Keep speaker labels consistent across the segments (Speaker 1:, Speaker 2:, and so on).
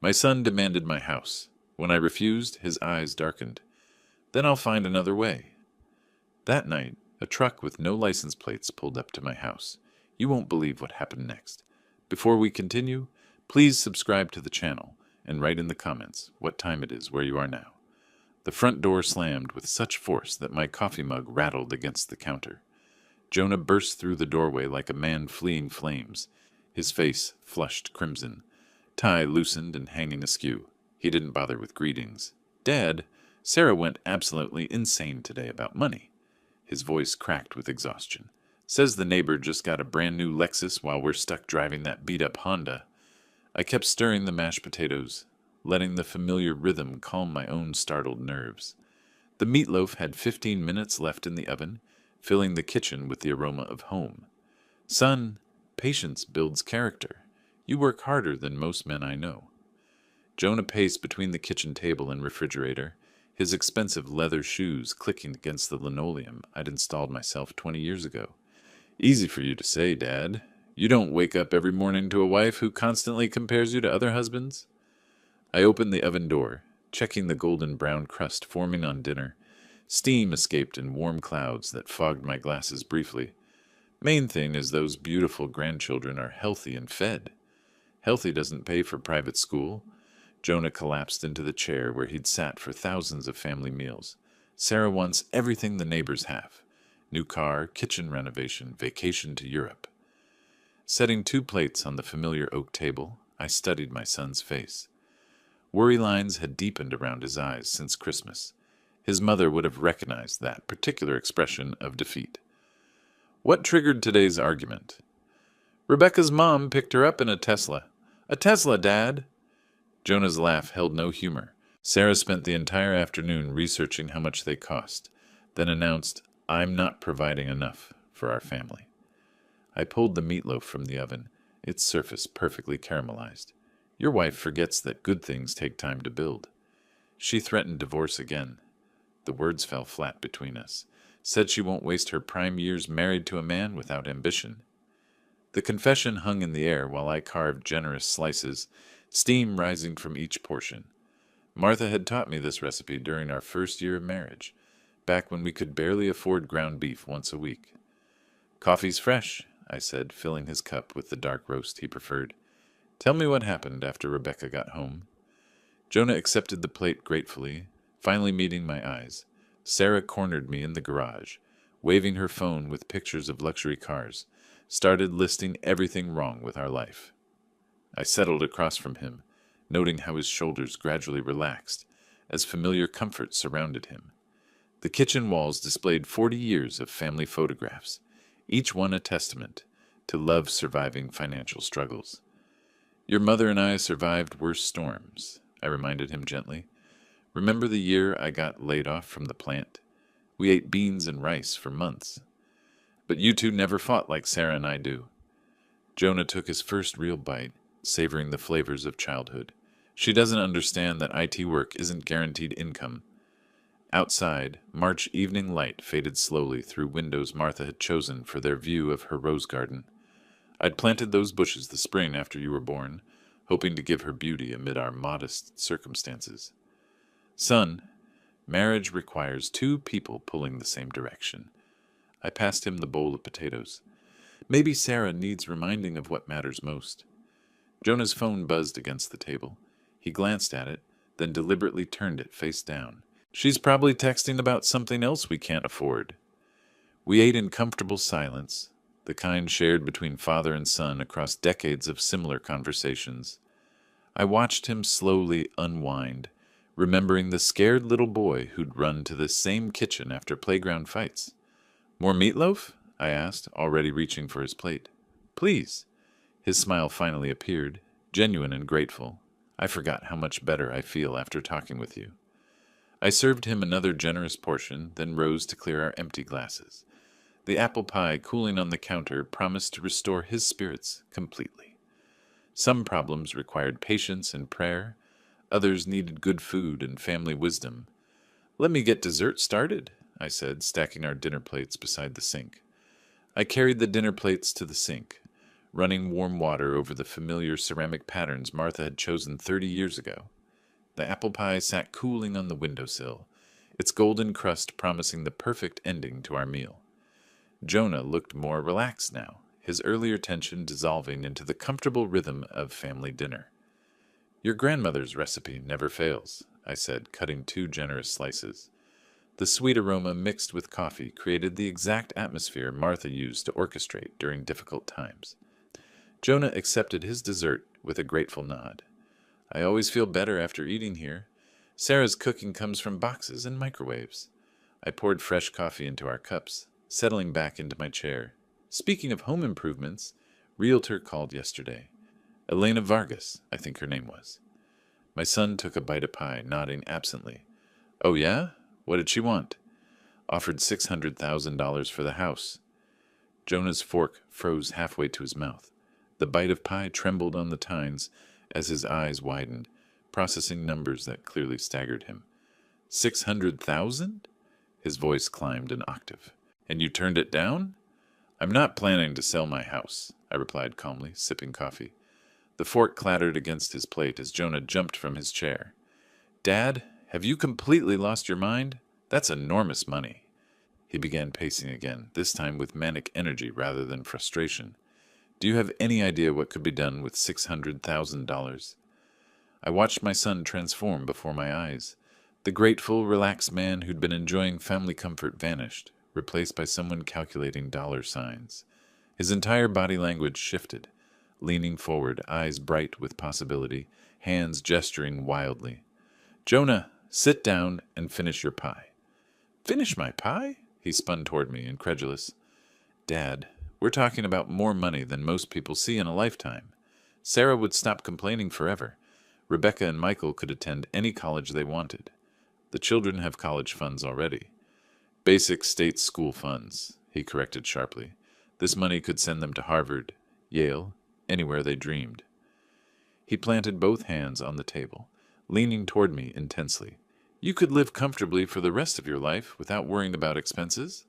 Speaker 1: My son demanded my house. When I refused, his eyes darkened. Then I'll find another way. That night, a truck with no license plates pulled up to my house. You won't believe what happened next. Before we continue, please subscribe to the channel and write in the comments what time it is where you are now. The front door slammed with such force that my coffee mug rattled against the counter. Jonah burst through the doorway like a man fleeing flames, his face flushed crimson, tie loosened and hanging askew. He didn't bother with greetings. "Dad, Sarah went absolutely insane today about money." His voice cracked with exhaustion. "Says the neighbor just got a brand new Lexus while we're stuck driving that beat-up Honda." I kept stirring the mashed potatoes, letting the familiar rhythm calm my own startled nerves. The meatloaf had 15 minutes left in the oven, filling the kitchen with the aroma of home. "Son, patience builds character. You work harder than most men I know." Jonah paced between the kitchen table and refrigerator, his expensive leather shoes clicking against the linoleum I'd installed myself 20 years ago. "Easy for you to say, Dad. You don't wake up every morning to a wife who constantly compares you to other husbands." I opened the oven door, checking the golden brown crust forming on dinner. Steam escaped in warm clouds that fogged my glasses briefly. "Main thing is those beautiful grandchildren are healthy and fed." "Healthy doesn't pay for private school." Jonah collapsed into the chair where he'd sat for thousands of family meals. "Sarah wants everything the neighbors have. New car, kitchen renovation, vacation to Europe." Setting 2 plates on the familiar oak table, I studied my son's face. Worry lines had deepened around his eyes since Christmas. His mother would have recognized that particular expression of defeat. "What triggered today's argument?" "Rebecca's mom picked her up in a Tesla." "A Tesla, Dad?" Jonah's laugh held no humor. Sarah spent the entire afternoon researching how much they cost, then announced, "I'm not providing enough for our family." I pulled the meatloaf from the oven, its surface perfectly caramelized. "Your wife forgets that good things take time to build." She threatened divorce again. The words fell flat between us. Said she won't waste her prime years married to a man without ambition. The confession hung in the air while I carved generous slices, steam rising from each portion. Martha had taught me this recipe during our first year of marriage, back when we could barely afford ground beef once a week. "Coffee's fresh," I said, filling his cup with the dark roast he preferred. "Tell me what happened after Rebecca got home." Jonah accepted the plate gratefully, finally meeting my eyes. Sarah cornered me in the garage, waving her phone with pictures of luxury cars, started listing everything wrong with our life. I settled across from him, noting how his shoulders gradually relaxed as familiar comfort surrounded him. The kitchen walls displayed 40 years of family photographs, each one a testament to love surviving financial struggles. "Your mother and I survived worse storms," I reminded him gently. "Remember the year I got laid off from the plant? We ate beans and rice for months. But you two never fought like Sarah and I do." Jonah took his first real bite, savoring the flavors of childhood. "She doesn't understand that IT work isn't guaranteed income." Outside, March evening light faded slowly through windows Martha had chosen for their view of her rose garden. "I'd planted those bushes the spring after you were born, hoping to give her beauty amid our modest circumstances." "Son, marriage requires 2 people pulling the same direction." I passed him the bowl of potatoes. "Maybe Sarah needs reminding of what matters most." Jonah's phone buzzed against the table. He glanced at it, then deliberately turned it face down. "She's probably texting about something else we can't afford." We ate in comfortable silence, the kind shared between father and son across decades of similar conversations. I watched him slowly unwind, remembering the scared little boy who'd run to the same kitchen after playground fights. "More meatloaf?" I asked, already reaching for his plate. "Please." His smile finally appeared, genuine and grateful. "I forgot how much better I feel after talking with you." I served him another generous portion, then rose to clear our empty glasses. The apple pie cooling on the counter promised to restore his spirits completely. Some problems required patience and prayer, others needed good food and family wisdom. "Let me get dessert started," I said, stacking our dinner plates beside the sink. I carried the dinner plates to the sink, running warm water over the familiar ceramic patterns Martha had chosen 30 years ago. The apple pie sat cooling on the windowsill, its golden crust promising the perfect ending to our meal. Jonah looked more relaxed now, his earlier tension dissolving into the comfortable rhythm of family dinner. "Your grandmother's recipe never fails," I said, cutting 2 generous slices. The sweet aroma mixed with coffee created the exact atmosphere Martha used to orchestrate during difficult times. Jonah accepted his dessert with a grateful nod. "I always feel better after eating here. Sarah's cooking comes from boxes and microwaves." I poured fresh coffee into our cups, settling back into my chair. "Speaking of home improvements, Realtor called yesterday. Elena Vargas, I think her name was." My son took a bite of pie, nodding absently. "Oh yeah? What did she want?" "Offered $600,000 for the house." Jonah's fork froze halfway to his mouth. The bite of pie trembled on the tines as his eyes widened, processing numbers that clearly staggered him. 600,000? His voice climbed an octave. "And you turned it down?" "I'm not planning to sell my house," I replied calmly, sipping coffee. The fork clattered against his plate as Jonah jumped from his chair. "Dad, have you completely lost your mind? That's enormous money." He began pacing again, this time with manic energy rather than frustration. "Do you have any idea what could be done with $600,000? I watched my son transform before my eyes. The grateful, relaxed man who'd been enjoying family comfort vanished, replaced by someone calculating dollar signs. His entire body language shifted, leaning forward, eyes bright with possibility, hands gesturing wildly. "Jonah, sit down and finish your pie." "Finish my pie?" He spun toward me, incredulous. "Dad, we're talking about more money than most people see in a lifetime. Sarah would stop complaining forever. Rebecca and Michael could attend any college they wanted. The children have college funds already." "Basic state school funds," he corrected sharply. "This money could send them to Harvard, Yale, anywhere they dreamed." He planted both hands on the table, leaning toward me intensely. "You could live comfortably for the rest of your life without worrying about expenses?"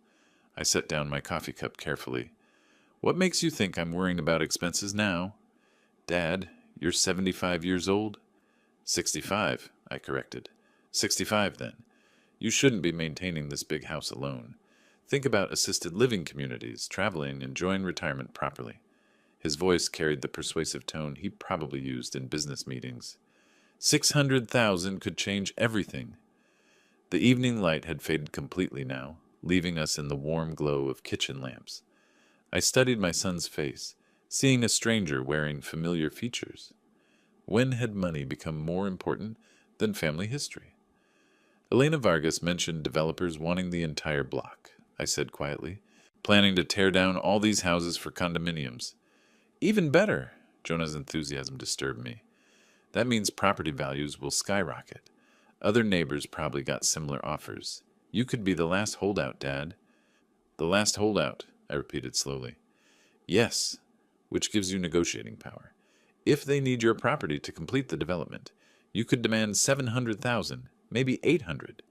Speaker 1: I set down my coffee cup carefully. "What makes you think I'm worrying about expenses now?" "Dad, you're 75 years old?" 65, I corrected. 65, then. You shouldn't be maintaining this big house alone. Think about assisted living communities, traveling, enjoying retirement properly." His voice carried the persuasive tone he probably used in business meetings. 600,000 could change everything. The evening light had faded completely now, leaving us in the warm glow of kitchen lamps. I studied my son's face, seeing a stranger wearing familiar features. When had money become more important than family history? "Elena Vargas mentioned developers wanting the entire block," I said quietly, "planning to tear down all these houses for condominiums." "Even better!" Jonah's enthusiasm disturbed me. "That means property values will skyrocket. Other neighbors probably got similar offers. You could be the last holdout, Dad." "The last holdout," I repeated slowly. "Yes, which gives you negotiating power. If they need your property to complete the development, you could demand 700,000, maybe 800.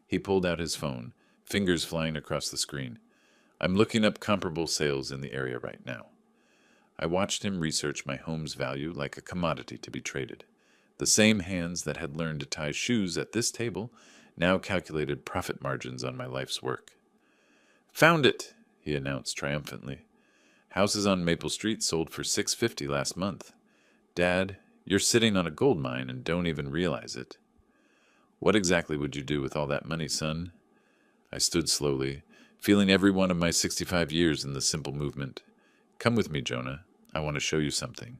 Speaker 1: He pulled out his phone, fingers flying across the screen. "I'm looking up comparable sales in the area right now." I watched him research my home's value like a commodity to be traded. The same hands that had learned to tie shoes at this table now calculated profit margins on my life's work. "Found it," he announced triumphantly. "Houses on Maple Street sold for $650 last month. Dad, you're sitting on a gold mine and don't even realize it." "What exactly would you do with all that money, son?" I stood slowly, feeling every one of my 65 years in the simple movement. "Come with me, Jonah. I want to show you something."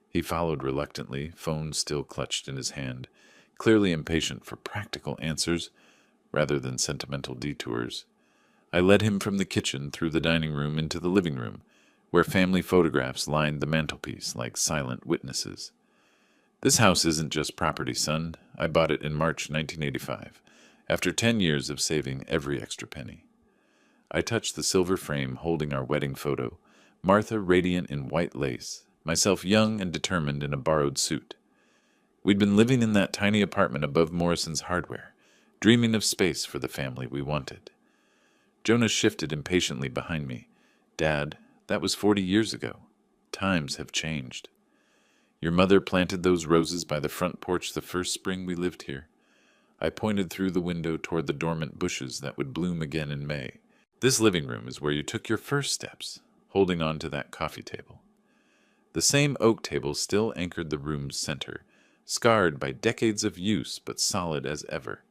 Speaker 1: He followed reluctantly, phone still clutched in his hand, clearly impatient for practical answers rather than sentimental detours. I led him from the kitchen through the dining room into the living room, where family photographs lined the mantelpiece like silent witnesses. "This house isn't just property, son. I bought it in March 1985, after 10 years of saving every extra penny." I touched the silver frame holding our wedding photo, Martha radiant in white lace, myself young and determined in a borrowed suit. We'd been living in that tiny apartment above Morrison's Hardware, dreaming of space for the family we wanted. Jonah shifted impatiently behind me. "Dad, that was 40 years ago. Times have changed. Your mother planted those roses by the front porch the first spring we lived here. I pointed through the window toward the dormant bushes that would bloom again in May. This living room is where you took your first steps, holding on to that coffee table. The same oak table still anchored the room's center, scarred by decades of use but solid as ever.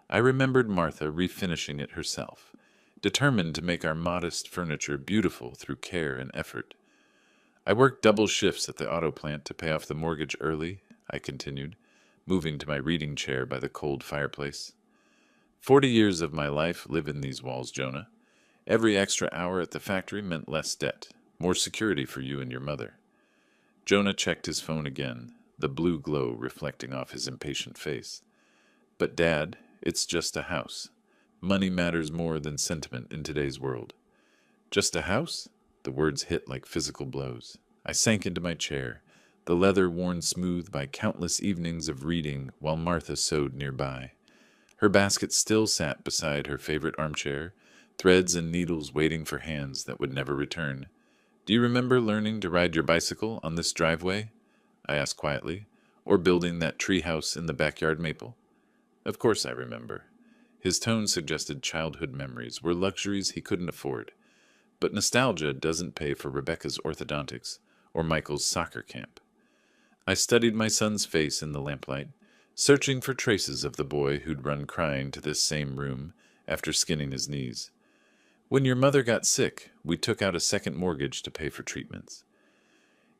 Speaker 1: I remembered Martha refinishing it herself, determined to make our modest furniture beautiful through care and effort. I worked double shifts at the auto plant to pay off the mortgage early, I continued, moving to my reading chair by the cold fireplace. 40 years of my life live in these walls, Jonah. Every extra hour at the factory meant less debt, more security for you and your mother. Jonah checked his phone again, the blue glow reflecting off his impatient face. But Dad, it's just a house. Money matters more than sentiment in today's world. Just a house? The words hit like physical blows. I sank into my chair, the leather worn smooth by countless evenings of reading while Martha sewed nearby. Her basket still sat beside her favorite armchair, threads and needles waiting for hands that would never return. Do you remember learning to ride your bicycle on this driveway? I asked quietly, or building that treehouse in the backyard maple? Of course I remember. His tone suggested childhood memories were luxuries he couldn't afford. But nostalgia doesn't pay for Rebecca's orthodontics or Michael's soccer camp. I studied my son's face in the lamplight, searching for traces of the boy who'd run crying to this same room after skinning his knees. When your mother got sick, we took out a second mortgage to pay for treatments.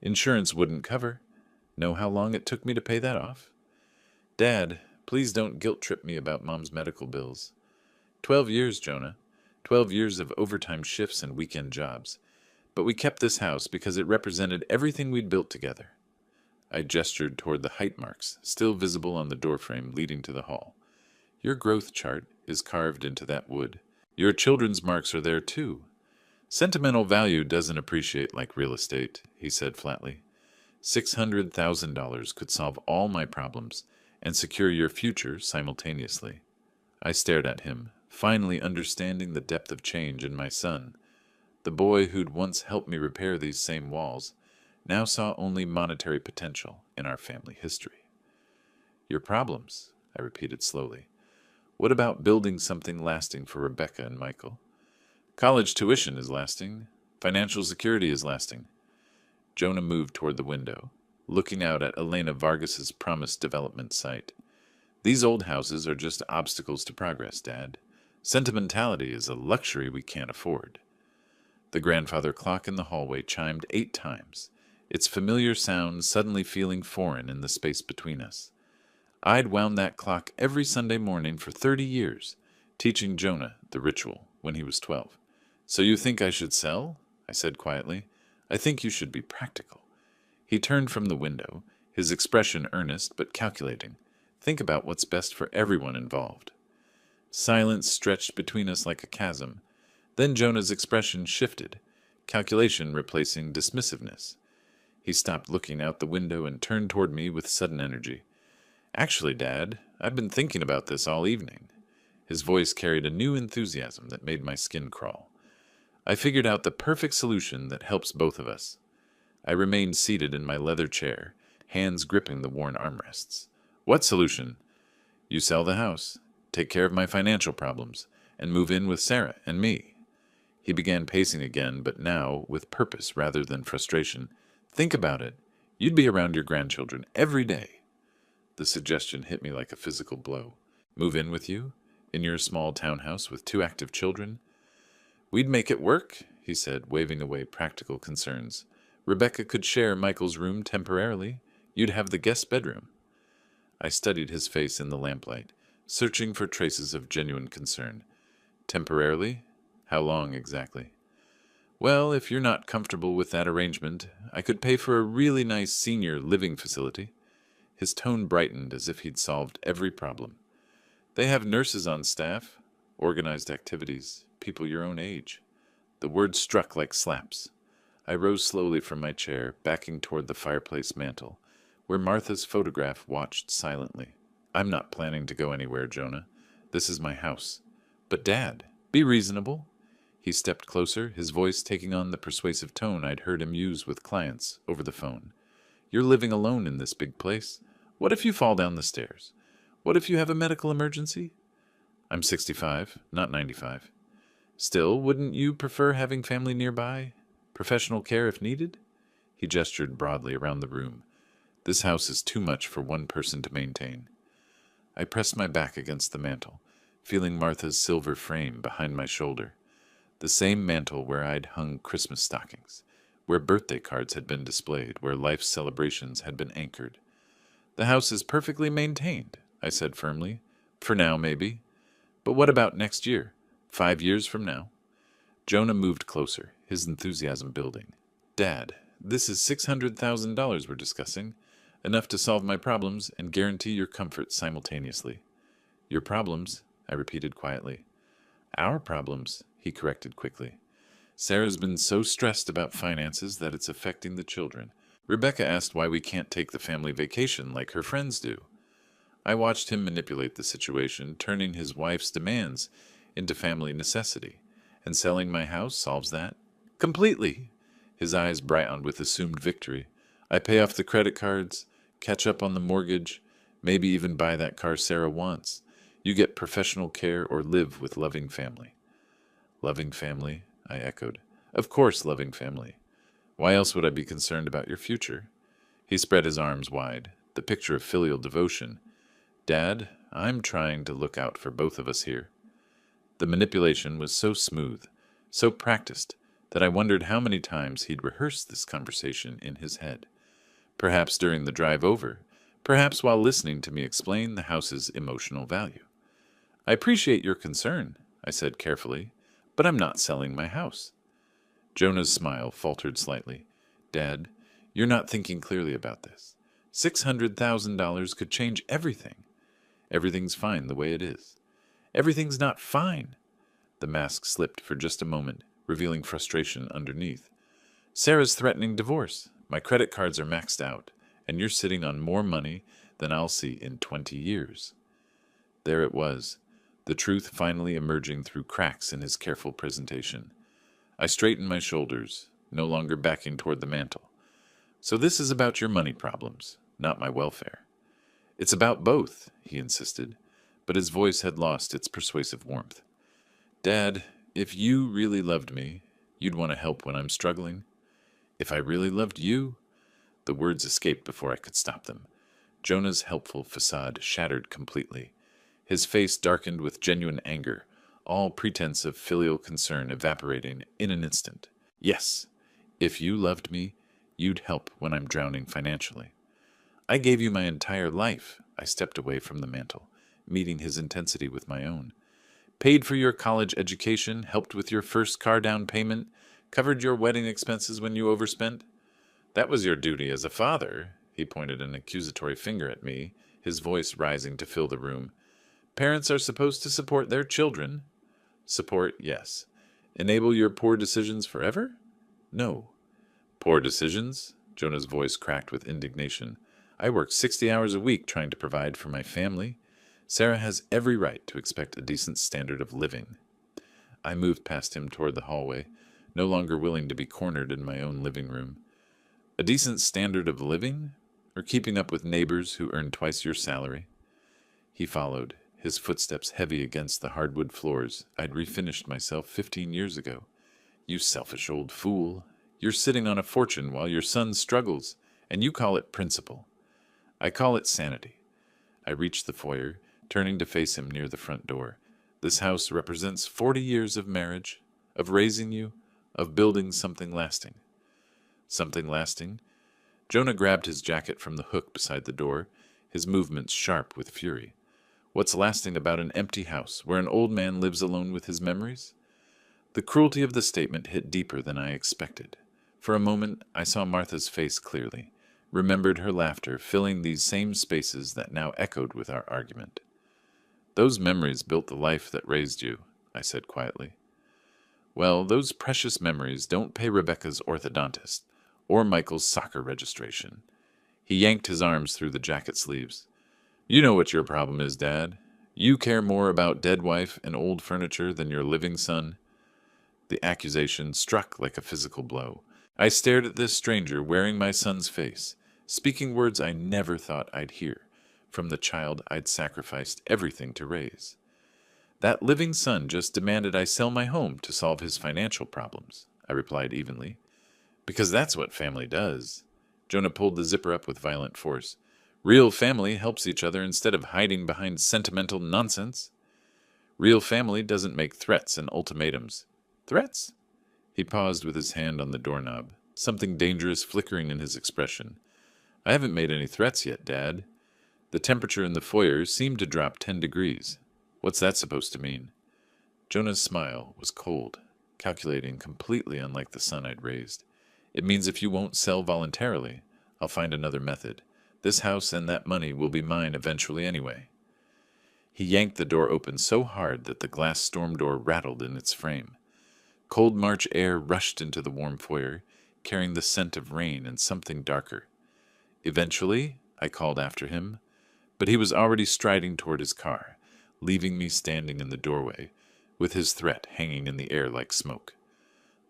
Speaker 1: Insurance wouldn't cover. Know how long it took me to pay that off? Dad, please don't guilt-trip me about Mom's medical bills. 12 years, Jonah. 12 years of overtime shifts and weekend jobs. But we kept this house because it represented everything we'd built together. I gestured toward the height marks, still visible on the doorframe leading to the hall. Your growth chart is carved into that wood. Your children's marks are there too. Sentimental value doesn't appreciate like real estate, he said flatly. $600,000 could solve all my problems and secure your future simultaneously. I stared at him, finally understanding the depth of change in my son. The boy who'd once helped me repair these same walls now saw only monetary potential in our family history. Your problems, I repeated slowly. What about building something lasting for Rebecca and Michael? College tuition is lasting. Financial security is lasting. Jonah moved toward the window, looking out at Elena Vargas's promised development site. These old houses are just obstacles to progress, Dad. Sentimentality is a luxury we can't afford. The grandfather clock in the hallway chimed 8 times, its familiar sound suddenly feeling foreign in the space between us. I'd wound that clock every Sunday morning for 30 years, teaching Jonah the ritual when he was 12. So you think I should sell? I said quietly. I think you should be practical. He turned from the window, his expression earnest but calculating. Think about what's best for everyone involved. Silence stretched between us like a chasm. Then Jonah's expression shifted, calculation replacing dismissiveness. He stopped looking out the window and turned toward me with sudden energy. Actually, Dad, I've been thinking about this all evening. His voice carried a new enthusiasm that made my skin crawl. I figured out the perfect solution that helps both of us. I remained seated in my leather chair, hands gripping the worn armrests. What solution? You sell the house, take care of my financial problems, and move in with Sarah and me. He began pacing again, but now with purpose rather than frustration. Think about it. You'd be around your grandchildren every day. The suggestion hit me like a physical blow. Move in with you? In your small townhouse with 2 active children? We'd make it work, he said, waving away practical concerns. Rebecca could share Michael's room temporarily. You'd have the guest bedroom. I studied his face in the lamplight, searching for traces of genuine concern. Temporarily? How long exactly? Well, if you're not comfortable with that arrangement, I could pay for a really nice senior living facility. His tone brightened as if he'd solved every problem. They have nurses on staff, organized activities, people your own age. The words struck like slaps. I rose slowly from my chair, backing toward the fireplace mantel, where Martha's photograph watched silently. I'm not planning to go anywhere, Jonah. This is my house. But Dad, be reasonable. He stepped closer, his voice taking on the persuasive tone I'd heard him use with clients over the phone. You're living alone in this big place. What if you fall down the stairs? What if you have a medical emergency? I'm 65, not 95. Still, wouldn't you prefer having family nearby? Professional care if needed? He gestured broadly around the room. This house is too much for one person to maintain. I pressed my back against the mantel, feeling Martha's silver frame behind my shoulder. The same mantel where I'd hung Christmas stockings, where birthday cards had been displayed, where life's celebrations had been anchored. The house is perfectly maintained, I said firmly. For now, maybe. But what about next year? 5 years from now? Jonah moved closer, his enthusiasm building. Dad, this is $600,000 we're discussing, enough to solve my problems and guarantee your comfort simultaneously. Your problems, I repeated quietly. Our problems, he corrected quickly. Sarah's been so stressed about finances that it's affecting the children. Rebecca asked why we can't take the family vacation like her friends do. I watched him manipulate the situation, turning his wife's demands into family necessity. And selling my house solves that? Completely. His eyes brightened with assumed victory. I pay off the credit cards, catch up on the mortgage, maybe even buy that car Sarah wants. You get professional care or live with loving family. Loving family, I echoed. Of course, loving family. Why else would I be concerned about your future? He spread his arms wide, the picture of filial devotion. Dad, I'm trying to look out for both of us here. The manipulation was so smooth, so practiced, that I wondered how many times he'd rehearsed this conversation in his head. Perhaps during the drive over, perhaps while listening to me explain the house's emotional value. I appreciate your concern, I said carefully, but I'm not selling my house. Jonah's smile faltered slightly. Dad, you're not thinking clearly about this. $600,000 could change everything. Everything's fine the way it is. Everything's not fine. The mask slipped for just a moment, revealing frustration underneath. Sarah's threatening divorce. My credit cards are maxed out, and you're sitting on more money than I'll see in 20 years. There it was, the truth finally emerging through cracks in his careful presentation. I straightened my shoulders, no longer backing toward the mantel. So this is about your money problems, not my welfare. It's about both, he insisted, but his voice had lost its persuasive warmth. Dad, if you really loved me, you'd want to help when I'm struggling. If I really loved you, the words escaped before I could stop them. Jonah's helpful facade shattered completely. His face darkened with genuine anger, all pretense of filial concern evaporating in an instant. Yes, if you loved me, you'd help when I'm drowning financially. I gave you my entire life. I stepped away from the mantel, meeting his intensity with my own. Paid for your college education, helped with your first car down payment, covered your wedding expenses when you overspent. That was your duty as a father. He pointed an accusatory finger at me, his voice rising to fill the room. Parents are supposed to support their children. Support, yes. Enable your poor decisions forever? No. Poor decisions? Jonah's voice cracked with indignation. I work 60 hours a week trying to provide for my family. Sarah has every right to expect a decent standard of living. I moved past him toward the hallway, no longer willing to be cornered in my own living room. A decent standard of living? Or keeping up with neighbors who earn twice your salary? He followed, his footsteps heavy against the hardwood floors I'd refinished myself 15 years ago. You selfish old fool. You're sitting on a fortune while your son struggles, and you call it principle. I call it sanity. I reached the foyer, turning to face him near the front door. This house represents 40 years of marriage, of raising you, of building something lasting. Something lasting? Jonah grabbed his jacket from the hook beside the door, his movements sharp with fury. What's lasting about an empty house where an old man lives alone with his memories? The cruelty of the statement hit deeper than I expected. For a moment, I saw Martha's face clearly, remembered her laughter filling these same spaces that now echoed with our argument. Those memories built the life that raised you, I said quietly. Well, those precious memories don't pay Rebecca's orthodontist, or Michael's soccer registration. He yanked his arms through the jacket sleeves. You know what your problem is, Dad. You care more about dead wife and old furniture than your living son. The accusation struck like a physical blow. I stared at this stranger wearing my son's face, speaking words I never thought I'd hear from the child I'd sacrificed everything to raise. That living son just demanded I sell my home to solve his financial problems, I replied evenly. Because that's what family does. Jonah pulled the zipper up with violent force. Real family helps each other instead of hiding behind sentimental nonsense. Real family doesn't make threats and ultimatums. Threats? He paused with his hand on the doorknob, something dangerous flickering in his expression. I haven't made any threats yet, Dad. The temperature in the foyer seemed to drop 10 degrees. What's that supposed to mean? Jonah's smile was cold, calculating, completely unlike the son I'd raised. It means if you won't sell voluntarily, I'll find another method. This house and that money will be mine eventually anyway. He yanked the door open so hard that the glass storm door rattled in its frame. Cold March air rushed into the warm foyer, carrying the scent of rain and something darker. Eventually, I called after him, but he was already striding toward his car, leaving me standing in the doorway, with his threat hanging in the air like smoke.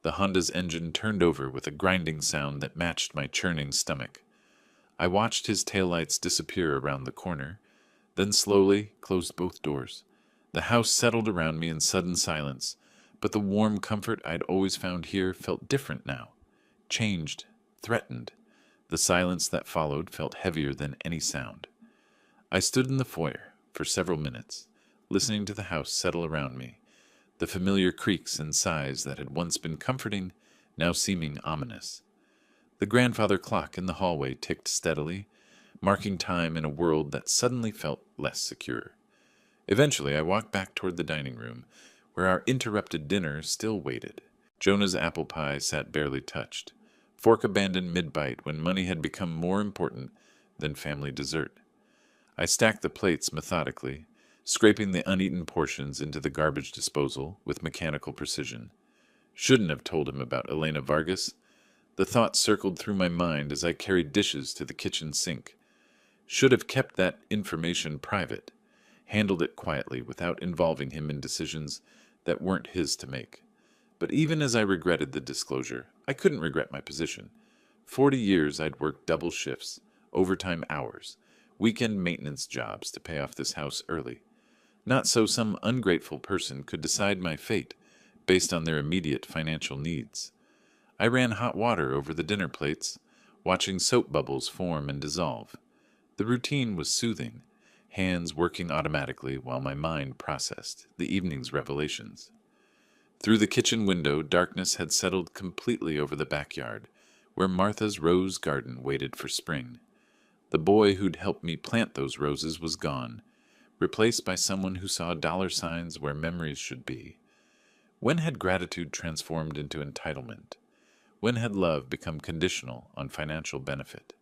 Speaker 1: The Honda's engine turned over with a grinding sound that matched my churning stomach. I watched his taillights disappear around the corner, then slowly closed both doors. The house settled around me in sudden silence, but the warm comfort I'd always found here felt different now. Changed, threatened. The silence that followed felt heavier than any sound. I stood in the foyer for several minutes, listening to the house settle around me, the familiar creaks and sighs that had once been comforting, now seeming ominous. The grandfather clock in the hallway ticked steadily, marking time in a world that suddenly felt less secure. Eventually, I walked back toward the dining room, where our interrupted dinner still waited. Jonah's apple pie sat barely touched, fork abandoned mid-bite when money had become more important than family dessert. I stacked the plates methodically, scraping the uneaten portions into the garbage disposal with mechanical precision. Shouldn't have told him about Elena Vargas. The thought circled through my mind as I carried dishes to the kitchen sink. Should have kept that information private, handled it quietly without involving him in decisions that weren't his to make. But even as I regretted the disclosure, I couldn't regret my position. 40 years I'd worked double shifts, overtime hours, weekend maintenance jobs to pay off this house early. Not so some ungrateful person could decide my fate based on their immediate financial needs. I ran hot water over the dinner plates, watching soap bubbles form and dissolve. The routine was soothing, hands working automatically while my mind processed the evening's revelations. Through the kitchen window, darkness had settled completely over the backyard, where Martha's rose garden waited for spring. The boy who'd helped me plant those roses was gone, replaced by someone who saw dollar signs where memories should be. When had gratitude transformed into entitlement? When had love become conditional on financial benefit?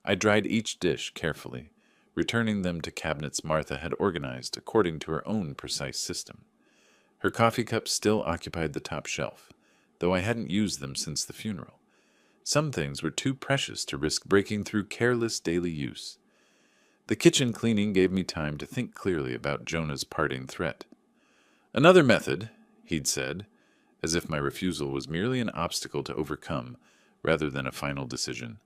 Speaker 1: I dried each dish carefully, returning them to cabinets Martha had organized according to her own precise system. Her coffee cups still occupied the top shelf, though I hadn't used them since the funeral. Some things were too precious to risk breaking through careless daily use. The kitchen cleaning gave me time to think clearly about Jonah's parting threat. Another method, he'd said, as if my refusal was merely an obstacle to overcome rather than a final decision.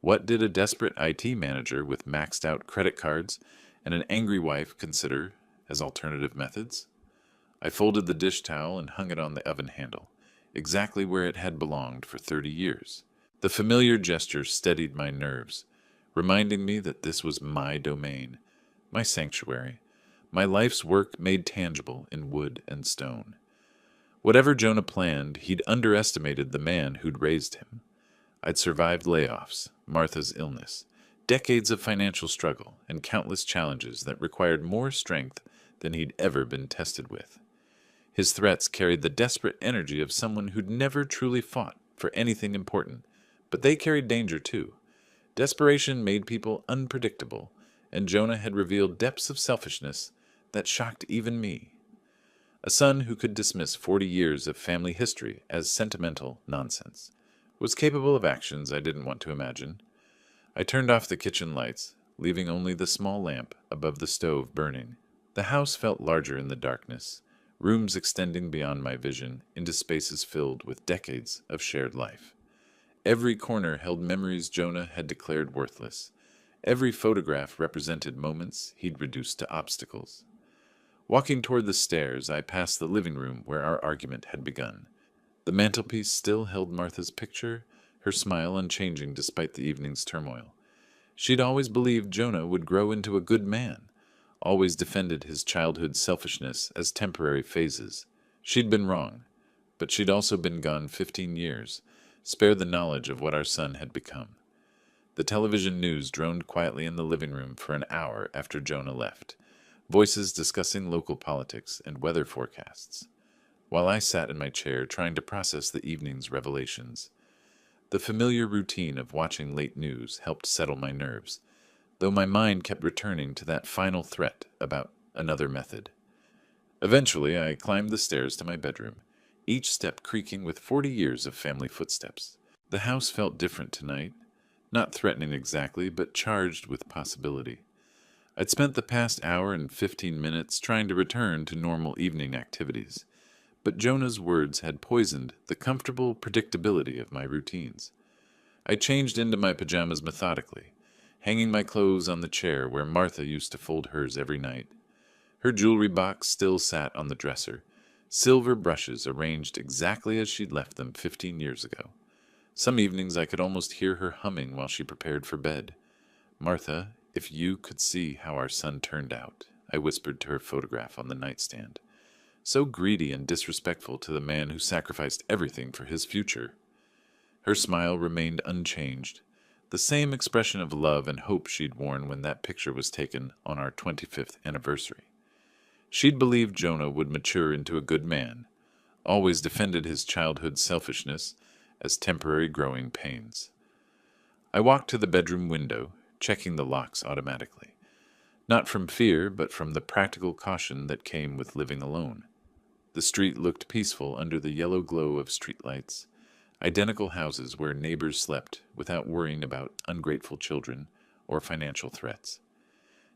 Speaker 1: What did a desperate IT manager with maxed out credit cards and an angry wife consider as alternative methods? I folded the dish towel and hung it on the oven handle, exactly where it had belonged for 30 years. The familiar gesture steadied my nerves, reminding me that this was my domain, my sanctuary, my life's work made tangible in wood and stone. Whatever Jonah planned, he'd underestimated the man who'd raised him. I'd survived layoffs, Martha's illness, decades of financial struggle, and countless challenges that required more strength than he'd ever been tested with. His threats carried the desperate energy of someone who'd never truly fought for anything important, but they carried danger too. Desperation made people unpredictable, and Jonah had revealed depths of selfishness that shocked even me. A son who could dismiss 40 years of family history as sentimental nonsense was capable of actions I didn't want to imagine. I turned off the kitchen lights, leaving only the small lamp above the stove burning. The house felt larger in the darkness, rooms extending beyond my vision into spaces filled with decades of shared life. Every corner held memories Jonah had declared worthless. Every photograph represented moments he'd reduced to obstacles. Walking toward the stairs, I passed the living room where our argument had begun. The mantelpiece still held Martha's picture, her smile unchanging despite the evening's turmoil. She'd always believed Jonah would grow into a good man, always defended his childhood selfishness as temporary phases. She'd been wrong, but she'd also been gone 15 years, spared the knowledge of what our son had become. The television news droned quietly in the living room for an hour after Jonah left, voices discussing local politics and weather forecasts, while I sat in my chair trying to process the evening's revelations. The familiar routine of watching late news helped settle my nerves, though my mind kept returning to that final threat about another method. Eventually, I climbed the stairs to my bedroom, each step creaking with 40 years of family footsteps. The house felt different tonight, not threatening exactly, but charged with possibility. I'd spent the past hour and 15 minutes trying to return to normal evening activities, but Jonah's words had poisoned the comfortable predictability of my routines. I changed into my pajamas methodically, hanging my clothes on the chair where Martha used to fold hers every night. Her jewelry box still sat on the dresser, silver brushes arranged exactly as she'd left them 15 years ago. Some evenings I could almost hear her humming while she prepared for bed. "Martha, if you could see how our son turned out," I whispered to her photograph on the nightstand. So greedy and disrespectful to the man who sacrificed everything for his future. Her smile remained unchanged, the same expression of love and hope she'd worn when that picture was taken on our 25th anniversary. She'd believed Jonah would mature into a good man, always defended his childhood selfishness as temporary growing pains. I walked to the bedroom window, checking the locks automatically, not from fear, but from the practical caution that came with living alone. The street looked peaceful under the yellow glow of streetlights, identical houses where neighbors slept without worrying about ungrateful children or financial threats.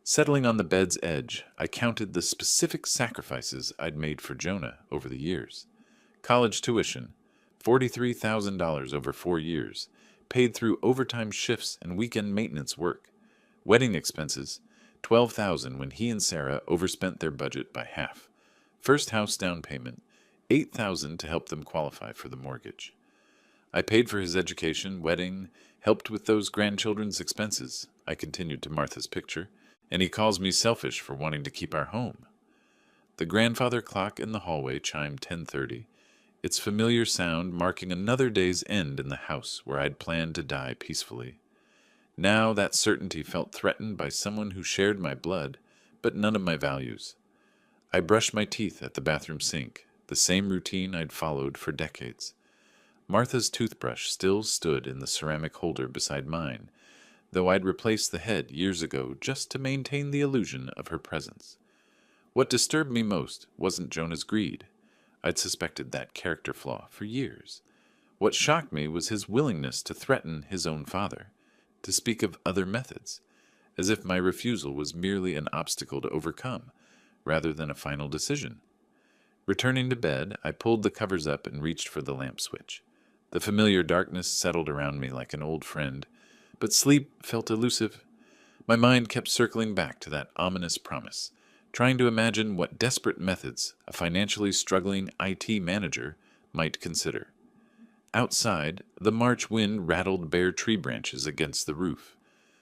Speaker 1: Settling on the bed's edge, I counted the specific sacrifices I'd made for Jonah over the years. College tuition, $43,000 over 4 years, paid through overtime shifts and weekend maintenance work. Wedding expenses, $12,000 when he and Sarah overspent their budget by half. First house down payment, $8,000 to help them qualify for the mortgage. I paid for his education, wedding, helped with those grandchildren's expenses. I continued to Martha's picture, and he calls me selfish for wanting to keep our home. The grandfather clock in the hallway chimed 10:30, its familiar sound marking another day's end in the house where I'd planned to die peacefully. Now that certainty felt threatened by someone who shared my blood, but none of my values. I brushed my teeth at the bathroom sink, the same routine I'd followed for decades. Martha's toothbrush still stood in the ceramic holder beside mine, though I'd replaced the head years ago just to maintain the illusion of her presence. What disturbed me most wasn't Jonah's greed. I'd suspected that character flaw for years. What shocked me was his willingness to threaten his own father, to speak of other methods, as if my refusal was merely an obstacle to overcome, rather than a final decision. Returning to bed, I pulled the covers up and reached for the lamp switch. The familiar darkness settled around me like an old friend, but sleep felt elusive. My mind kept circling back to that ominous promise, trying to imagine what desperate methods a financially struggling IT manager might consider. Outside, the March wind rattled bare tree branches against the roof,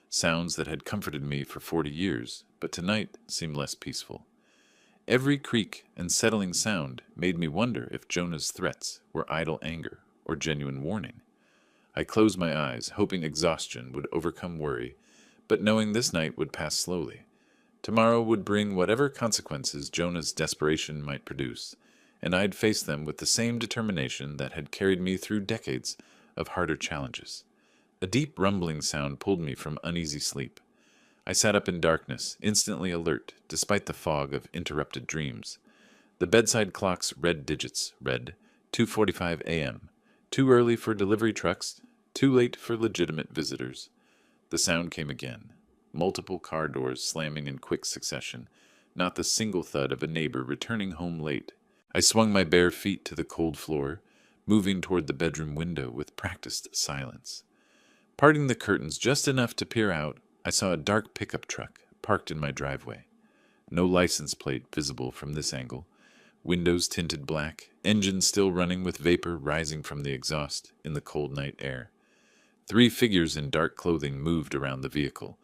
Speaker 1: sounds that had comforted me for 40 years, but tonight seemed less peaceful. Every creak and settling sound made me wonder if Jonah's threats were idle anger or genuine warning. I closed my eyes, hoping exhaustion would overcome worry, but knowing this night would pass slowly. Tomorrow would bring whatever consequences Jonah's desperation might produce, and I'd face them with the same determination that had carried me through decades of harder challenges. A deep rumbling sound pulled me from uneasy sleep. I sat up in darkness, instantly alert, despite the fog of interrupted dreams. The bedside clock's red digits read 2:45 a.m., too early for delivery trucks, too late for legitimate visitors. The sound came again, multiple car doors slamming in quick succession, not the single thud of a neighbor returning home late. I swung my bare feet to the cold floor, moving toward the bedroom window with practiced silence. Parting the curtains just enough to peer out, I saw a dark pickup truck parked in my driveway. No license plate visible from this angle. Windows tinted black, engine still running with vapor rising from the exhaust in the cold night air. 3 figures in dark clothing moved around the vehicle,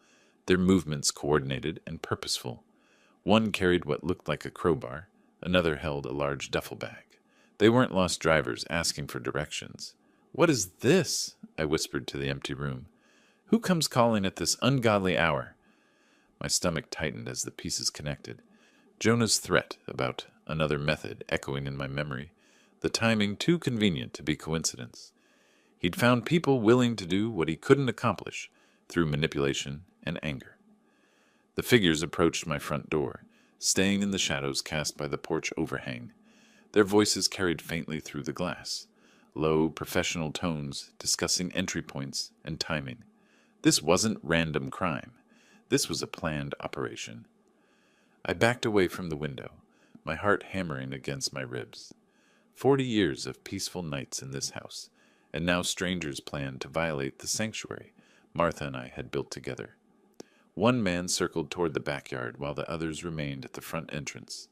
Speaker 1: their movements coordinated and purposeful. One carried what looked like a crowbar, another held a large duffel bag. They weren't lost drivers asking for directions. "What is this?" I whispered to the empty room. "Who comes calling at this ungodly hour?" My stomach tightened as the pieces connected. Jonah's threat about another method echoing in my memory, the timing too convenient to be coincidence. He'd found people willing to do what he couldn't accomplish through manipulation and anger. The figures approached my front door, staying in the shadows cast by the porch overhang. Their voices carried faintly through the glass, low, professional tones discussing entry points and timing. This wasn't random crime. This was a planned operation. I backed away from the window, my heart hammering against my ribs. 40 years of peaceful nights in this house, and now strangers planned to violate the sanctuary Martha and I had built together. One man circled toward the backyard while the others remained at the front entrance.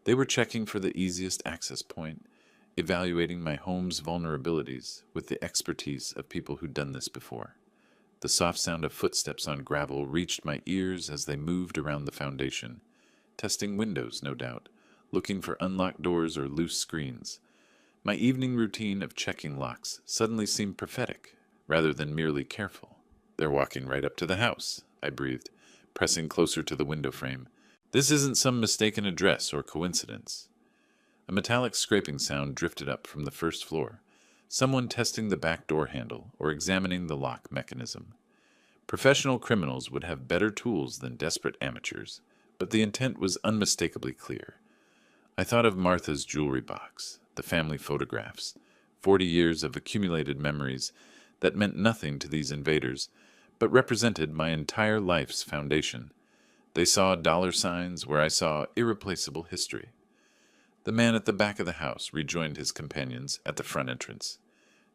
Speaker 1: They were checking for the easiest access point, evaluating my home's vulnerabilities with the expertise of people who'd done this before. The soft sound of footsteps on gravel reached my ears as they moved around the foundation, testing windows, no doubt, looking for unlocked doors or loose screens. My evening routine of checking locks suddenly seemed prophetic, rather than merely careful. "They're walking right up to the house," I breathed, pressing closer to the window frame. "This isn't some mistaken address or coincidence." A metallic scraping sound drifted up from the first floor, someone testing the back door handle or examining the lock mechanism. Professional criminals would have better tools than desperate amateurs, but the intent was unmistakably clear. I thought of Martha's jewelry box, the family photographs, 40 years of accumulated memories that meant nothing to these invaders, but represented my entire life's foundation. They saw dollar signs where I saw irreplaceable history. The man at the back of the house rejoined his companions at the front entrance.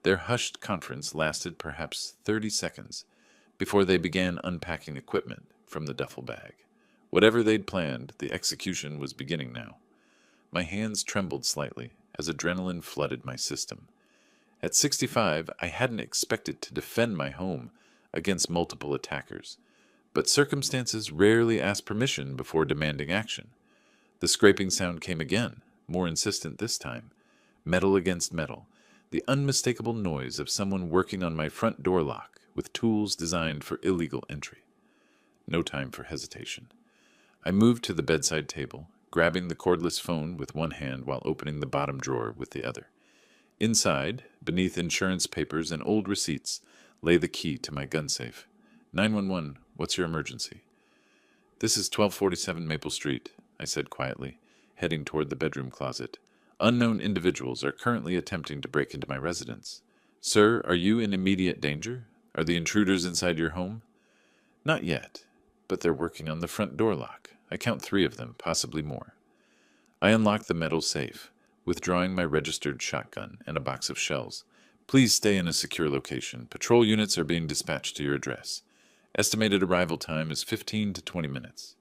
Speaker 1: Their hushed conference lasted perhaps 30 seconds before they began unpacking equipment from the duffel bag. Whatever they'd planned, the execution was beginning now. My hands trembled slightly as adrenaline flooded my system. At 65, I hadn't expected to defend my home against multiple attackers, but circumstances rarely ask permission before demanding action. The scraping sound came again, more insistent this time. Metal against metal, the unmistakable noise of someone working on my front door lock with tools designed for illegal entry. No time for hesitation. I moved to the bedside table, grabbing the cordless phone with one hand while opening the bottom drawer with the other. Inside, beneath insurance papers and old receipts, lay the key to my gun safe. 911, what's your emergency? "This is 1247 Maple Street," I said quietly, heading toward the bedroom closet. "Unknown individuals are currently attempting to break into my residence. Sir, are you in immediate danger? Are the intruders inside your home?" "Not yet, but they're working on the front door lock. I count 3 of them, possibly more." I unlocked the metal safe, withdrawing my registered shotgun and a box of shells. "Please stay in a secure location. Patrol units are being dispatched to your address. Estimated arrival time is 15 to 20 minutes.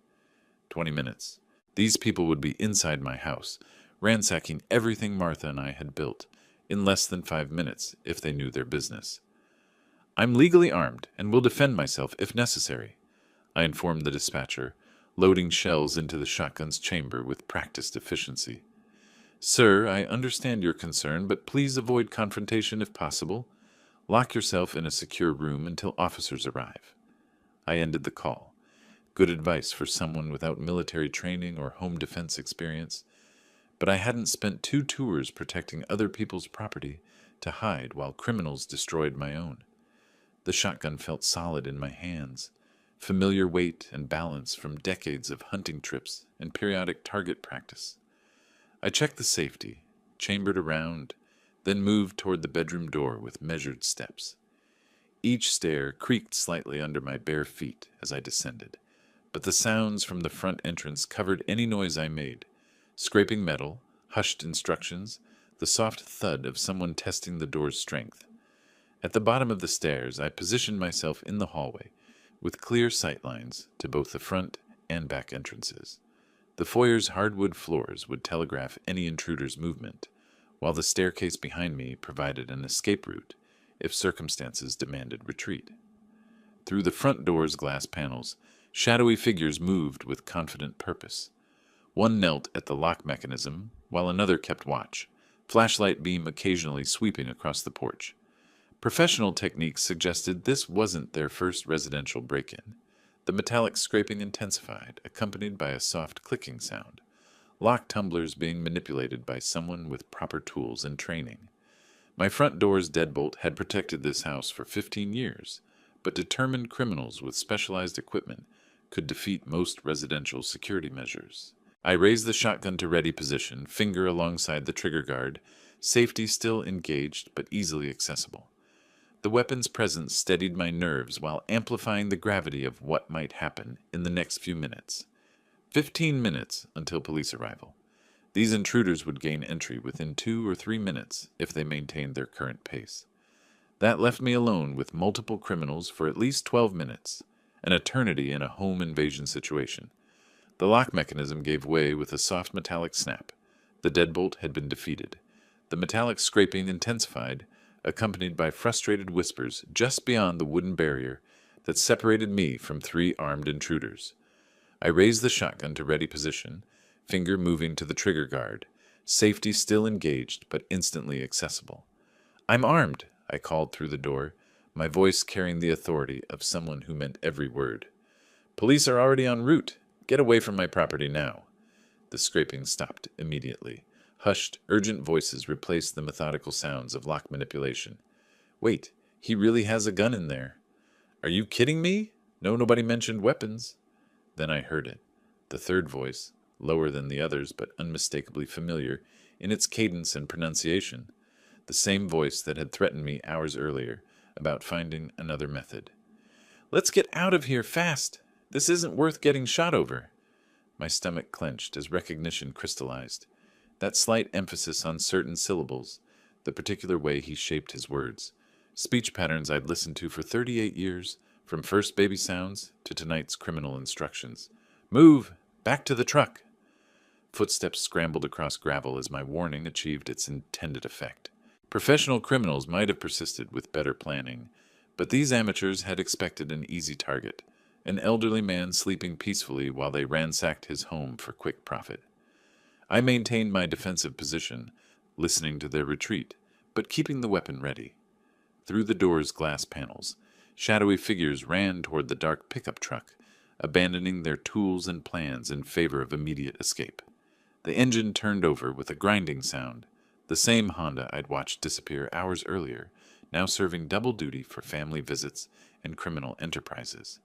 Speaker 1: 20 minutes. These people would be inside my house, ransacking everything Martha and I had built, in less than 5 minutes if they knew their business. "I'm legally armed and will defend myself if necessary," I informed the dispatcher, loading shells into the shotgun's chamber with practiced efficiency. "Sir, I understand your concern, but please avoid confrontation if possible. Lock yourself in a secure room until officers arrive." I ended the call. Good advice for someone without military training or home defense experience. But I hadn't spent 2 tours protecting other people's property to hide while criminals destroyed my own. The shotgun felt solid in my hands, familiar weight and balance from decades of hunting trips and periodic target practice. I checked the safety, chambered around, then moved toward the bedroom door with measured steps. Each stair creaked slightly under my bare feet as I descended, but the sounds from the front entrance covered any noise I made: scraping metal, hushed instructions, the soft thud of someone testing the door's strength. At the bottom of the stairs, I positioned myself in the hallway, with clear sight lines to both the front and back entrances. The foyer's hardwood floors would telegraph any intruder's movement, while the staircase behind me provided an escape route if circumstances demanded retreat. Through the front door's glass panels, shadowy figures moved with confident purpose. One knelt at the lock mechanism, while another kept watch, flashlight beam occasionally sweeping across the porch. Professional techniques suggested this wasn't their first residential break-in. The metallic scraping intensified, accompanied by a soft clicking sound, lock tumblers being manipulated by someone with proper tools and training. My front door's deadbolt had protected this house for 15 years, but determined criminals with specialized equipment could defeat most residential security measures. I raised the shotgun to ready position, finger alongside the trigger guard, safety still engaged but easily accessible. The weapon's presence steadied my nerves while amplifying the gravity of what might happen in the next few minutes. 15 minutes until police arrival. These intruders would gain entry within 2 or 3 minutes if they maintained their current pace. That left me alone with multiple criminals for at least 12 minutes, an eternity in a home invasion situation. The lock mechanism gave way with a soft metallic snap. The deadbolt had been defeated. The metallic scraping intensified, accompanied by frustrated whispers just beyond the wooden barrier that separated me from 3 armed intruders. I raised the shotgun to ready position, finger moving to the trigger guard, safety still engaged but instantly accessible. "I'm armed," I called through the door, my voice carrying the authority of someone who meant every word. "Police are already en route. Get away from my property now." The scraping stopped immediately. Hushed, urgent voices replaced the methodical sounds of lock manipulation. "Wait, he really has a gun in there." "Are you kidding me? No, nobody mentioned weapons." Then I heard it. The third voice, lower than the others but unmistakably familiar in its cadence and pronunciation. The same voice that had threatened me hours earlier about finding another method. "Let's get out of here fast. This isn't worth getting shot over." My stomach clenched as recognition crystallized. That slight emphasis on certain syllables, the particular way he shaped his words. Speech patterns I'd listened to for 38 years, from first baby sounds to tonight's criminal instructions. "Move! Back to the truck!" Footsteps scrambled across gravel as my warning achieved its intended effect. Professional criminals might have persisted with better planning, but these amateurs had expected an easy target, an elderly man sleeping peacefully while they ransacked his home for quick profit. I maintained my defensive position, listening to their retreat, but keeping the weapon ready. Through the door's glass panels, shadowy figures ran toward the dark pickup truck, abandoning their tools and plans in favor of immediate escape. The engine turned over with a grinding sound, the same Honda I'd watched disappear hours earlier, now serving double duty for family visits and criminal enterprises.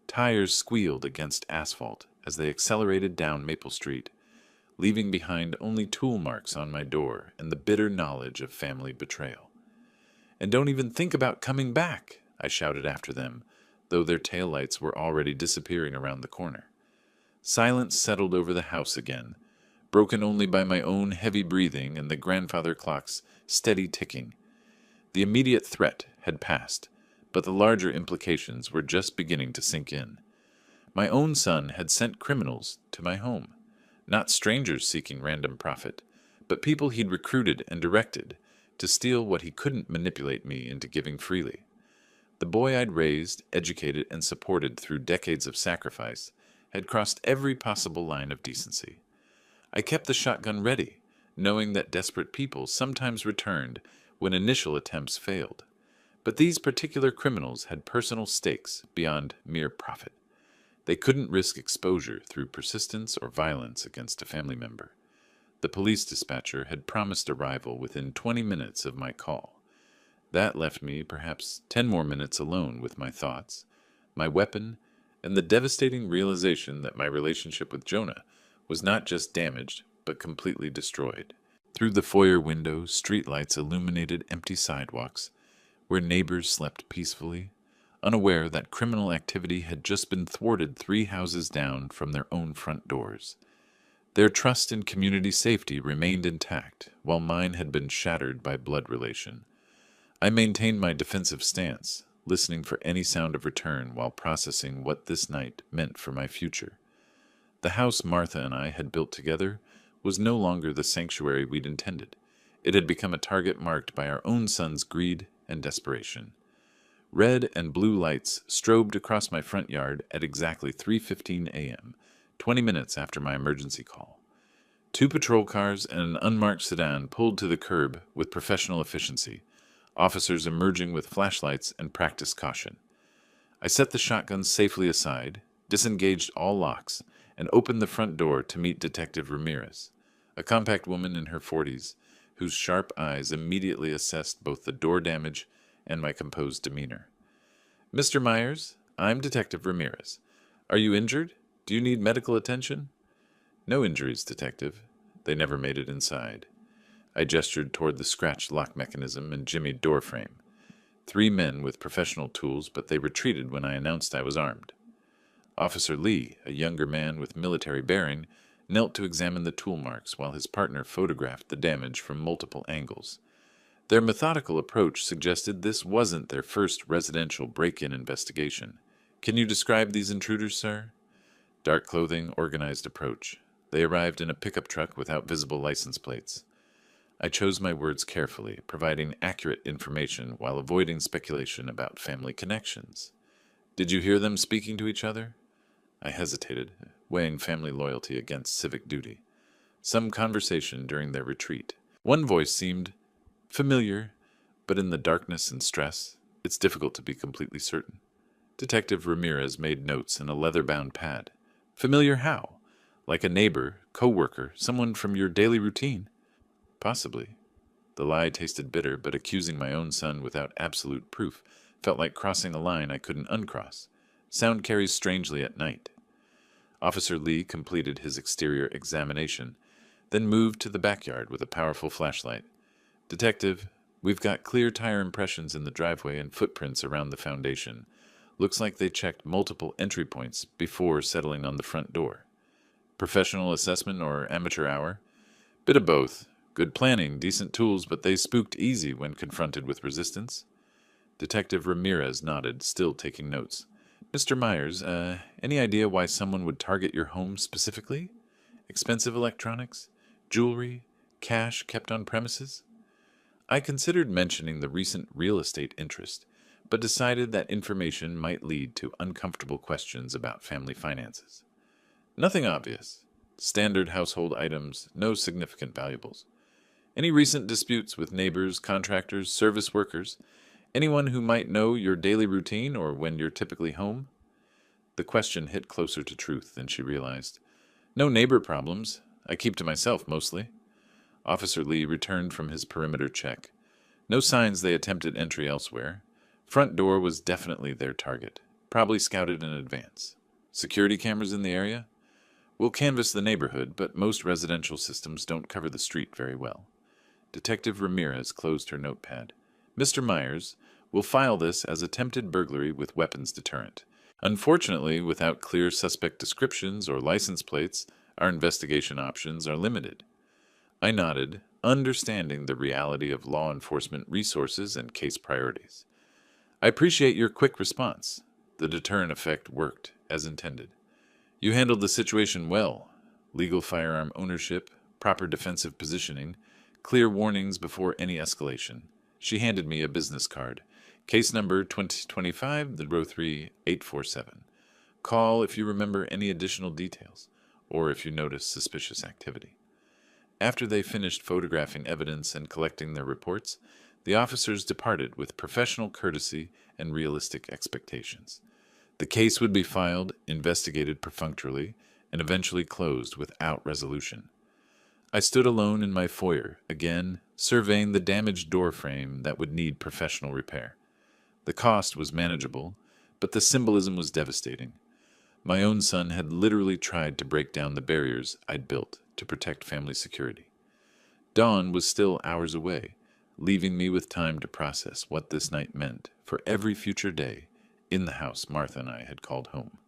Speaker 1: Tires squealed against asphalt as they accelerated down Maple Street, leaving behind only tool marks on my door and the bitter knowledge of family betrayal. "And don't even think about coming back," I shouted after them, though their taillights were already disappearing around the corner. Silence settled over the house again, broken only by my own heavy breathing and the grandfather clock's steady ticking. The immediate threat had passed, but the larger implications were just beginning to sink in. My own son had sent criminals to my home. Not strangers seeking random profit, but people he'd recruited and directed to steal what he couldn't manipulate me into giving freely. The boy I'd raised, educated, and supported through decades of sacrifice had crossed every possible line of decency. I kept the shotgun ready, knowing that desperate people sometimes returned when initial attempts failed. But these particular criminals had personal stakes beyond mere profit. They couldn't risk exposure through persistence or violence against a family member. The police dispatcher had promised arrival within 20 minutes of my call. That left me perhaps 10 more minutes alone with my thoughts, my weapon, and the devastating realization that my relationship with Jonah was not just damaged, but completely destroyed. Through the foyer window, streetlights illuminated empty sidewalks, where neighbors slept peacefully, unaware that criminal activity had just been thwarted 3 houses down from their own front doors. Their trust in community safety remained intact, while mine had been shattered by blood relation. I maintained my defensive stance, listening for any sound of return while processing what this night meant for my future. The house Martha and I had built together was no longer the sanctuary we'd intended. It had become a target marked by our own son's greed and desperation. Red and blue lights strobed across my front yard at exactly 3:15 a.m., 20 minutes after my emergency call. Two patrol cars and an unmarked sedan pulled to the curb with professional efficiency, officers emerging with flashlights and practiced caution. I set the shotgun safely aside, disengaged all locks, and opened the front door to meet Detective Ramirez, a compact woman in her 40s, whose sharp eyes immediately assessed both the door damage and my composed demeanor. "Mr. Myers, I'm Detective Ramirez. Are you injured? Do you need medical attention?" "No injuries, Detective." They never made it inside. I gestured toward the scratched lock mechanism and jimmied door frame. 3 men with professional tools, but they retreated when I announced I was armed. Officer Lee, a younger man with military bearing, knelt to examine the tool marks while his partner photographed the damage from multiple angles. Their methodical approach suggested this wasn't their first residential break-in investigation. "Can you describe these intruders, sir?" Dark clothing, organized approach. They arrived in a pickup truck without visible license plates. I chose my words carefully, providing accurate information while avoiding speculation about family connections. "Did you hear them speaking to each other?" I hesitated, weighing family loyalty against civic duty. Some conversation during their retreat. One voice seemed familiar, but in the darkness and stress, it's difficult to be completely certain. Detective Ramirez made notes in a leather-bound pad. "Familiar how? Like a neighbor, co-worker, someone from your daily routine?" "Possibly." The lie tasted bitter, but accusing my own son without absolute proof felt like crossing a line I couldn't uncross. Sound carries strangely at night. Officer Lee completed his exterior examination, then moved to the backyard with a powerful flashlight. "Detective, we've got clear tire impressions in the driveway and footprints around the foundation. Looks like they checked multiple entry points before settling on the front door. Professional assessment or amateur hour?" "Bit of both. Good planning, decent tools, but they spooked easy when confronted with resistance." Detective Ramirez nodded, still taking notes. "Mr. Myers, any idea why someone would target your home specifically? Expensive electronics? Jewelry? Cash kept on premises?" I considered mentioning the recent real estate interest, but decided that information might lead to uncomfortable questions about family finances. "Nothing obvious. Standard household items, no significant valuables. Any recent disputes with neighbors, contractors, service workers? Anyone who might know your daily routine or when you're typically home?" The question hit closer to truth than she realized. "No neighbor problems. I keep to myself mostly." Officer Lee returned from his perimeter check. No signs they attempted entry elsewhere. Front door was definitely their target, probably scouted in advance. "Security cameras in the area?" "We'll canvass the neighborhood, but most residential systems don't cover the street very well." Detective Ramirez closed her notepad. "Mr. Myers, we'll file this as attempted burglary with weapons deterrent. Unfortunately, without clear suspect descriptions or license plates, our investigation options are limited." I nodded, understanding the reality of law enforcement resources and case priorities. "I appreciate your quick response. The deterrent effect worked, as intended. You handled the situation well. Legal firearm ownership, proper defensive positioning, clear warnings before any escalation." She handed me a business card. "Case number 2025-3-847. Call if you remember any additional details, or if you notice suspicious activity." After they finished photographing evidence and collecting their reports, the officers departed with professional courtesy and realistic expectations. The case would be filed, investigated perfunctorily, and eventually closed without resolution. I stood alone in my foyer, again, surveying the damaged door frame that would need professional repair. The cost was manageable, but the symbolism was devastating. My own son had literally tried to break down the barriers I'd built to protect family security. Dawn was still hours away, leaving me with time to process what this night meant for every future day in the house Martha and I had called home.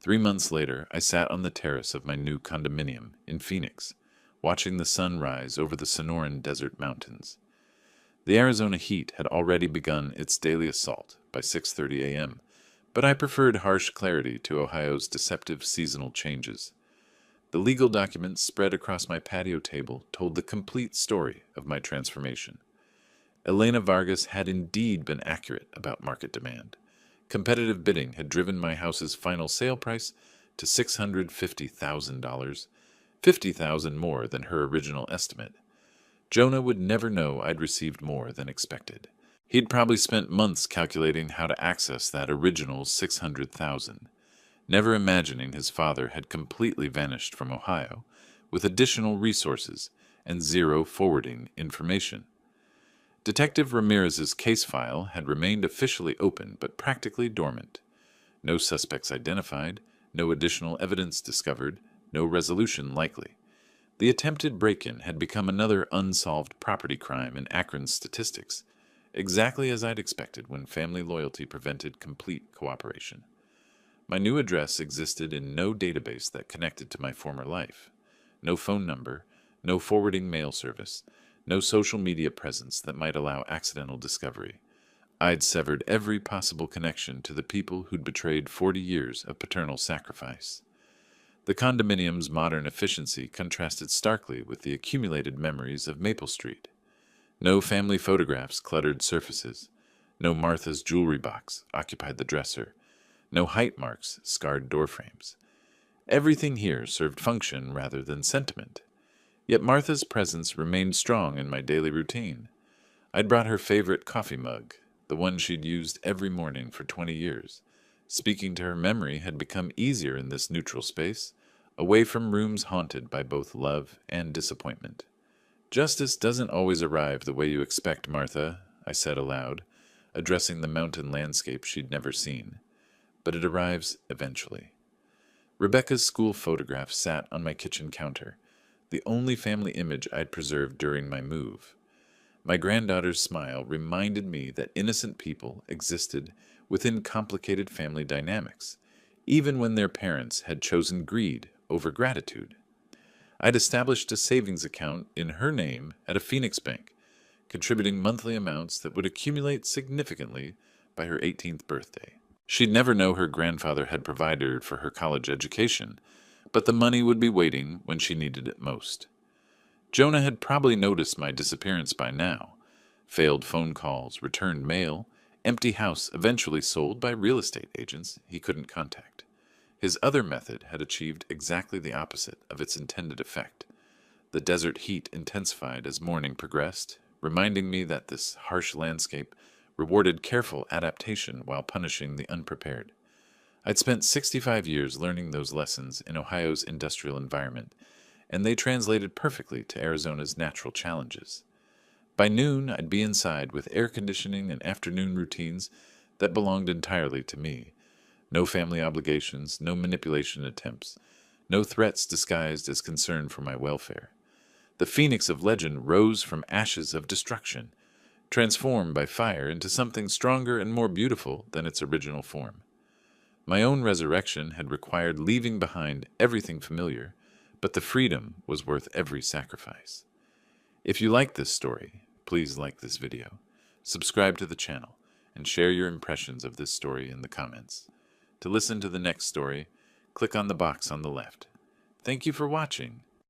Speaker 1: 3 months later, I sat on the terrace of my new condominium in Phoenix, watching the sun rise over the Sonoran Desert Mountains. The Arizona heat had already begun its daily assault by 6:30 a.m., but I preferred harsh clarity to Ohio's deceptive seasonal changes. The legal documents spread across my patio table told the complete story of my transformation. Elena Vargas had indeed been accurate about market demand. Competitive bidding had driven my house's final sale price to $650,000, $50,000 more than her original estimate. Jonah would never know I'd received more than expected. He'd probably spent months calculating how to access that original $600,000, never imagining his father had completely vanished from Ohio, with additional resources and zero forwarding information. Detective Ramirez's case file had remained officially open but practically dormant. No suspects identified, no additional evidence discovered, no resolution likely. The attempted break-in had become another unsolved property crime in Akron's statistics, exactly as I'd expected when family loyalty prevented complete cooperation. My new address existed in no database that connected to my former life. No phone number, no forwarding mail service, no social media presence that might allow accidental discovery. I'd severed every possible connection to the people who'd betrayed 40 years of paternal sacrifice. The condominium's modern efficiency contrasted starkly with the accumulated memories of Maple Street. No family photographs cluttered surfaces. No Martha's jewelry box occupied the dresser. No height marks scarred doorframes. Everything here served function rather than sentiment. Yet Martha's presence remained strong in my daily routine. I'd brought her favorite coffee mug, the one she'd used every morning for 20 years. Speaking to her memory had become easier in this neutral space, away from rooms haunted by both love and disappointment. "Justice doesn't always arrive the way you expect, Martha," I said aloud, addressing the mountain landscape she'd never seen. "But it arrives eventually." Rebecca's school photograph sat on my kitchen counter, the only family image I'd preserved during my move. My granddaughter's smile reminded me that innocent people existed within complicated family dynamics, even when their parents had chosen greed over gratitude. I'd established a savings account in her name at a Phoenix bank, contributing monthly amounts that would accumulate significantly by her 18th birthday. She'd never know her grandfather had provided for her college education, but the money would be waiting when she needed it most. Jonah had probably noticed my disappearance by now. Failed phone calls, returned mail, empty house eventually sold by real estate agents he couldn't contact. His other method had achieved exactly the opposite of its intended effect. The desert heat intensified as morning progressed, reminding me that this harsh landscape rewarded careful adaptation while punishing the unprepared. I'd spent 65 years learning those lessons in Ohio's industrial environment, and they translated perfectly to Arizona's natural challenges. By noon, I'd be inside with air conditioning and afternoon routines that belonged entirely to me. No family obligations, no manipulation attempts, no threats disguised as concern for my welfare. The phoenix of legend rose from ashes of destruction, transformed by fire into something stronger and more beautiful than its original form. My own resurrection had required leaving behind everything familiar, but the freedom was worth every sacrifice. If you like this story, please like this video, subscribe to the channel, and share your impressions of this story in the comments. To listen to the next story, click on the box on the left. Thank you for watching,